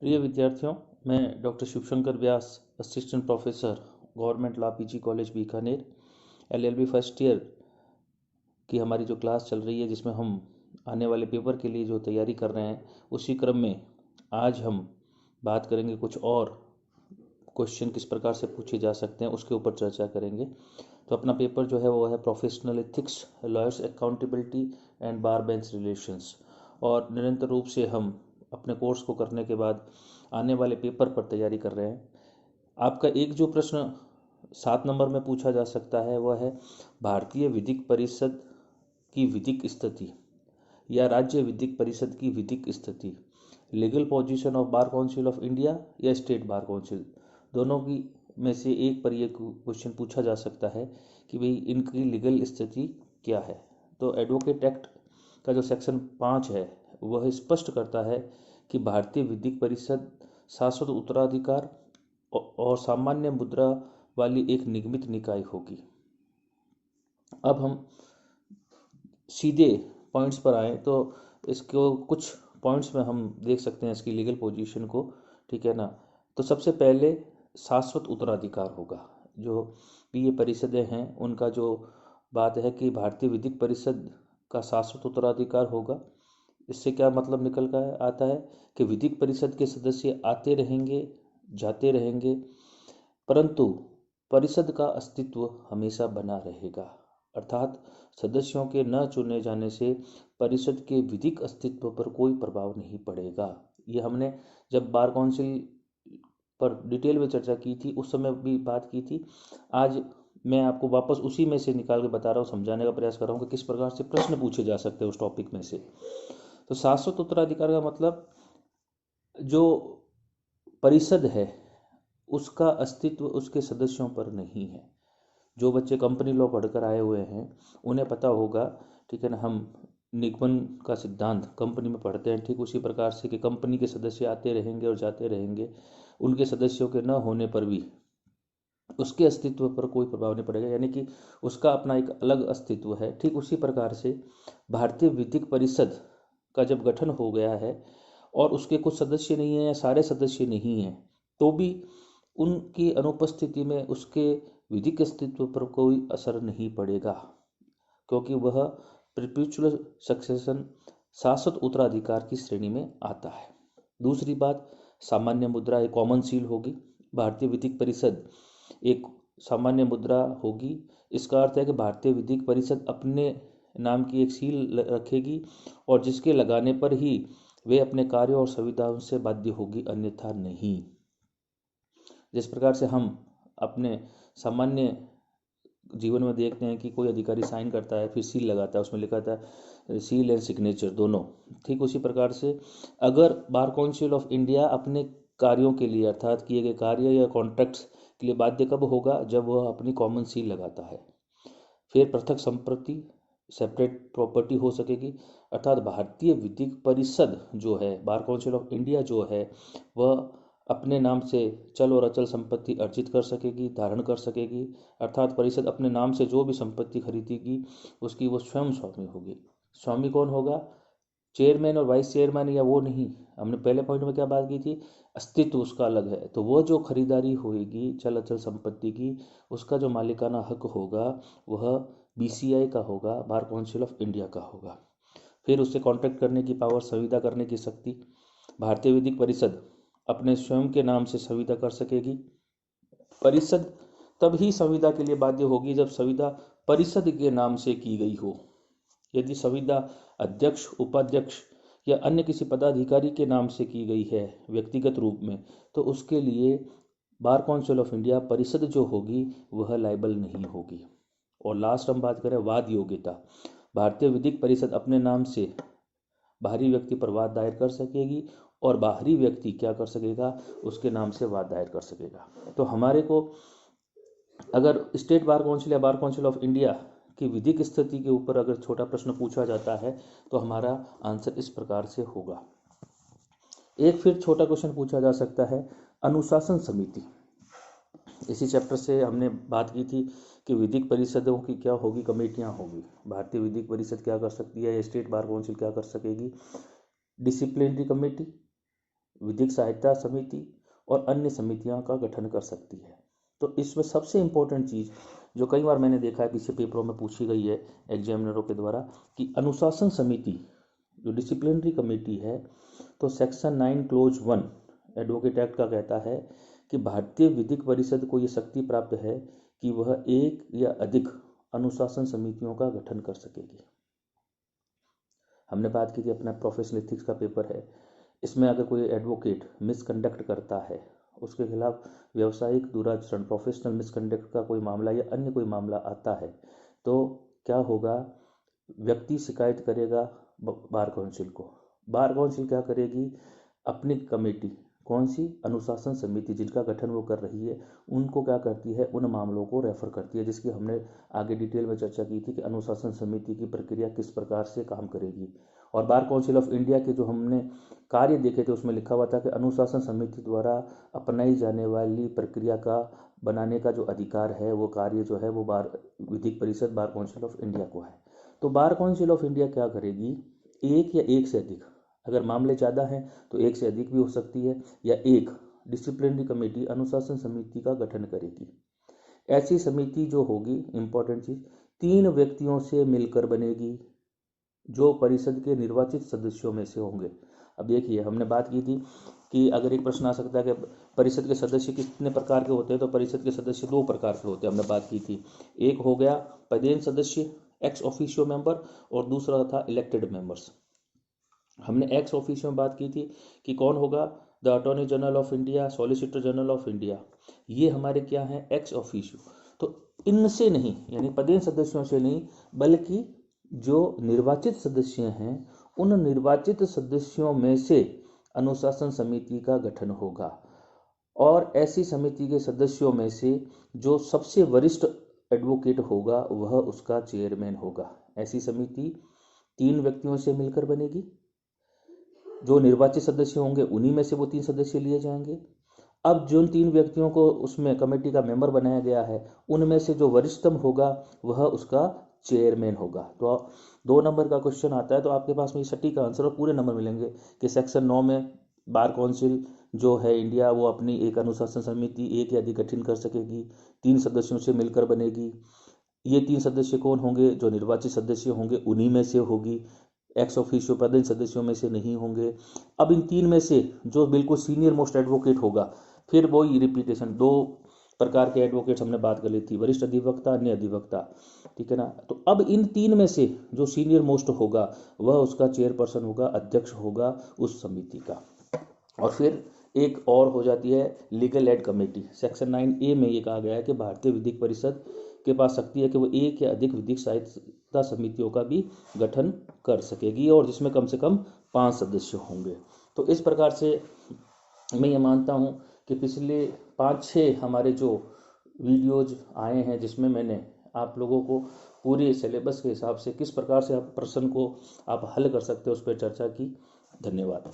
प्रिय विद्यार्थियों, मैं doctor Shivshankar Vyas, assistant professor, government law PG college Bikaner, LLB first year की हमारी जो क्लास चल रही है, जिसमें हम आने वाले पेपर के लिए जो तैयारी कर रहे हैं, उसी क्रम में आज हम बात करेंगे कुछ और क्वेश्चन किस प्रकार से पूछे जा सकते हैं, उसके ऊपर चर्चा करेंगे। तो अपना पेपर जो है वो है professional ethics, lawyers accountability and bar bench relations. और निरंतर रूप से हम अपने कोर्स को करने के बाद आने वाले पेपर पर तैयारी कर रहे हैं। आपका एक जो प्रश्न 7 नंबर में पूछा जा सकता है वह है भारतीय विधिक परिषद की विधिक स्थिति या राज्य विधिक परिषद की विधिक स्थिति, legal position of bar council of India या स्टेट बार काउंसिल, दोनों की में से एक पर यह क्वेश्चन पूछा जा सकता है कि भाई इनकी लीगल स्थिति क्या है। तो एडवोकेट एक्ट का जो सेक्शन 5 है वह स्पष्ट करता है कि भारतीय विधिक परिषद शाश्वत उत्तराधिकार और सामान्य मुद्रा वाली एक निगमित निकाय होगी। अब हम सीधे पॉइंट्स पर आए तो इसको कुछ पॉइंट्स में हम देख सकते हैं इसकी लीगल पोजीशन को, ठीक है ना। तो सबसे पहले शाश्वत उत्तराधिकार होगा। जो भी ये परिषदें हैं उनका जो बात है कि भारतीय विधिक परिषद का शाश्वत उत्तराधिकार होगा। इससे क्या मतलब निकल कर आता है कि विधिक परिषद के सदस्य आते रहेंगे, जाते रहेंगे, परंतु परिषद का अस्तित्व हमेशा बना रहेगा। अर्थात सदस्यों के न चुने जाने से परिषद के विधिक अस्तित्व पर कोई प्रभाव नहीं पड़ेगा। ये हमने जब बार काउंसिल पर डिटेल में चर्चा की थी उस समय भी बात की थी। आज मैं आपको वापस उसी में से निकाल के बता रहा हूँ, समझाने का प्रयास कर रहा हूँ कि किस प्रकार से प्रश्न पूछे जा सकते हैं उस टॉपिक में से। तो शाश्वत उत्तराधिकार का मतलब जो परिषद है उसका अस्तित्व उसके सदस्यों पर नहीं है। जो बच्चे कंपनी लॉ पढ़कर आए हुए हैं उन्हें पता होगा, ठीक है ना। हम निगमन का सिद्धांत कंपनी में पढ़ते हैं, ठीक उसी प्रकार से कि कंपनी के सदस्य आते रहेंगे और जाते रहेंगे, उनके सदस्यों के न होने पर भी उसके अस्तित्व पर कोई प्रभाव नहीं पड़ेगा, यानी कि उसका अपना एक अलग अस्तित्व है। ठीक उसी प्रकार से भारतीय विधिक परिषद का जब गठन हो गया है और उसके कुछ सदस्य नहीं हैं या सारे सदस्य नहीं हैं, तो भी उनकी अनुपस्थिति में उसके विधिक अस्तित्व पर कोई असर नहीं पड़ेगा, क्योंकि वह परपेचुअल सक्सेशन शाश्वत उत्तराधिकार की श्रेणी में आता है। दूसरी बात, सामान्य मुद्रा एक कॉमन सील होगी। भारतीय विधिक परिषद एक सामान्य मुद्रा होगी। इसका अर्थ है कि भारतीय विधिक परिषद अपने नाम की एक सील रखेगी और जिसके लगाने पर ही वे अपने कार्यों और सुविधाओं से बाध्य होगी, अन्यथा नहीं। जिस प्रकार से हम अपने सामान्य जीवन में देखते हैं कि कोई अधिकारी साइन करता है फिर सील लगाता है, उसमें लिखा था सील एंड सिग्नेचर दोनों, ठीक उसी प्रकार से अगर बार काउंसिल ऑफ इंडिया अपने कार्यों के लिए अर्थात किए गए कार्य या कॉन्ट्रैक्ट्स के लिए बाध्य कब होगा? जब वह अपनी कॉमन सील लगाता है। फिर पृथक संपत्ति सेपरेट प्रॉपर्टी हो सकेगी, अर्थात भारतीय विधिक परिषद जो है, बार काउंसिल ऑफ इंडिया जो है, वह अपने नाम से चल और अचल संपत्ति अर्जित कर सकेगी, धारण कर सकेगी। अर्थात परिषद अपने नाम से जो भी संपत्ति खरीदेगी उसकी वो स्वयं स्वामी होगी। स्वामी कौन होगा? चेयरमैन और वाइस चेयरमैन या वो नहीं। हमने पहले पॉइंट में क्या बात की थी? अस्तित्व उसका अलग है। तो वो जो खरीदारी होगी चल अचल संपत्ति की, उसका जो मालिकाना हक होगा वह बीसीआई का होगा, बार काउंसिल ऑफ इंडिया का होगा। फिर उससे कॉन्ट्रैक्ट करने की पावर, संविदा करने की शक्ति, भारतीय विधिक परिषद अपने स्वयं के नाम से संविदा कर सकेगी। परिषद तभी संविदा के लिए बाध्य होगी जब संविदा परिषद के नाम से की गई हो। यदि संविदा अध्यक्ष, उपाध्यक्ष या अन्य किसी पदाधिकारी के नाम से की गई है व्यक्तिगत रूप में, तो उसके लिए बार काउंसिल ऑफ इंडिया परिषद जो होगी वह लायबल नहीं होगी। और लास्ट हम बात करें वाद योग्यता। भारतीय विधिक परिषद अपने नाम से बाहरी व्यक्ति पर वाद दायर कर सकेगी और बाहरी व्यक्ति क्या कर सकेगा? उसके नाम से वाद दायर कर सकेगा। तो हमारे को अगर स्टेट बार काउंसिल या बार काउंसिल ऑफ इंडिया की विधिक स्थिति के ऊपर अगर छोटा प्रश्न पूछा जाता है तो हमारा आंसर इस प्रकार से होगा। एक फिर छोटा क्वेश्चन पूछा जा सकता है, अनुशासन समिति। इसी चैप्टर से हमने बात की थी कि विधिक परिषदों की क्या होगी, कमेटियां होगी। भारतीय विधिक परिषद क्या कर सकती है, स्टेट बार काउंसिल क्या कर सकेगी? डिसिप्लिनरी कमेटी, विधिक सहायता समिति और अन्य समितियां का गठन कर सकती है। तो इसमें सबसे इम्पोर्टेंट चीज़ जो कई बार मैंने देखा है पीछे पेपरों में पूछी गई है एग्जामिनरों के द्वारा कि अनुशासन समिति जो डिसिप्लिनरी कमेटी है, तो सेक्शन 9 क्लोज 1 एडवोकेट एक्ट का कहता है कि भारतीय विधिक परिषद को ये शक्ति प्राप्त है कि वह एक या अधिक अनुशासन समितियों का गठन कर सकेगी। हमने बात की थी अपना प्रोफेशनल एथिक्स का पेपर है, इसमें अगर कोई एडवोकेट मिसकंडक्ट करता है, उसके खिलाफ व्यावसायिक दुराचरण प्रोफेशनल मिसकंडक्ट का कोई मामला या अन्य कोई मामला आता है, तो क्या होगा, व्यक्ति शिकायत करेगा बार काउंसिल को। बार काउंसिल क्या करेगी, अपनी कमेटी कौन सी, अनुशासन समिति जिनका गठन वो कर रही है, उनको क्या करती है, उन मामलों को रेफर करती है, जिसकी हमने आगे डिटेल में चर्चा की थी कि अनुशासन समिति की प्रक्रिया किस प्रकार से काम करेगी। और बार काउंसिल ऑफ इंडिया के जो हमने कार्य देखे थे उसमें लिखा हुआ था कि अनुशासन समिति द्वारा अपनाई जाने वाली प्रक्रिया का बनाने का जो अधिकार है, वो कार्य जो है वो बार विधिक परिषद बार काउंसिल ऑफ इंडिया को है। तो बार काउंसिल ऑफ इंडिया क्या करेगी, एक या एक से अधिक, अगर मामले ज़्यादा हैं तो एक से अधिक भी हो सकती है, या एक डिसिप्लिनरी कमेटी अनुशासन समिति का गठन करेगी। ऐसी समिति जो होगी, इंपॉर्टेंट चीज, 3 व्यक्तियों से मिलकर बनेगी जो परिषद के निर्वाचित सदस्यों में से होंगे। अब देखिए, हमने बात की थी कि अगर एक प्रश्न आ सकता है कि परिषद के सदस्य कितने प्रकार के होते हैं, तो परिषद के सदस्य 2 प्रकार के होते हैं, हमने बात की थी। एक हो गया पदेन सदस्य एक्स ऑफिशियो मेंबर, और दूसरा था इलेक्टेड मेंबर्स। हमने एक्स ऑफिशियो में बात की थी कि कौन होगा, the attorney general of India, solicitor general of India, ये हमारे क्या हैं, एक्स ऑफिशियो। तो इनसे नहीं, यानी पदेन सदस्यों से नहीं, बल्कि जो निर्वाचित सदस्य हैं उन निर्वाचित सदस्यों में से अनुशासन समिति का गठन होगा, और ऐसी समिति के सदस्यों में से जो सबसे वरिष्ठ एडवोकेट होगा वह उसका चेयरमैन होगा। ऐसी समिति 3 व्यक्तियों से मिलकर बनेगी, जो निर्वाचित सदस्य होंगे उन्हीं में से वो 3 सदस्य लिए जाएंगे। अब जिन 3 व्यक्तियों को उसमें कमेटी का मेंबर बनाया गया है, उनमें से जो वरिष्ठतम होगा वह उसका चेयरमैन होगा। तो 2 नंबर का क्वेश्चन आता है, तो आपके पास में सटीक आंसर और पूरे नंबर मिलेंगे कि सेक्शन 9 में बार काउंसिल जो है इंडिया, वो अपनी एक अनुशासन समिति एक या अधिक गठन कर सकेगी, 3 सदस्यों से मिलकर बनेगी। ये 3 सदस्य कौन होंगे, जो निर्वाचित सदस्य होंगे उन्हीं में से होगी, एक्स ऑफिशियो पदेन सदस्यों में से नहीं होंगे। अब इन 3 में से जो बिल्कुल सीनियर मोस्ट एडवोकेट होगा, फिर वो रिपीटेशन 2 प्रकार के एडवोकेट्स हमने बात कर ली थी, वरिष्ठ अधिवक्ता, अन्य अधिवक्ता, ठीक है ना। तो अब इन 3 में से जो सीनियर मोस्ट होगा वह उसका चेयरपर्सन होगा, अध्यक्ष होगा उस समिति का। और फिर एक और हो जाती है legal aid committee. Section 9A में ये कहा गया है कि भारतीय विधिक परिषद के पास शक्ति है कि वो एक या अधिक विधिक सहायता समितियों का भी गठन कर सकेगी, और जिसमें कम से कम 5 सदस्य होंगे। तो इस प्रकार से मैं ये मानता हूँ कि पिछले 5-6 हमारे जो वीडियोज आए हैं, जिसमें मैंने आप लोगों को पूरे सिलेबस के हिसाब से किस प्रकार से आप प्रश्न को आप हल कर सकते हो उस पर चर्चा की। धन्यवाद।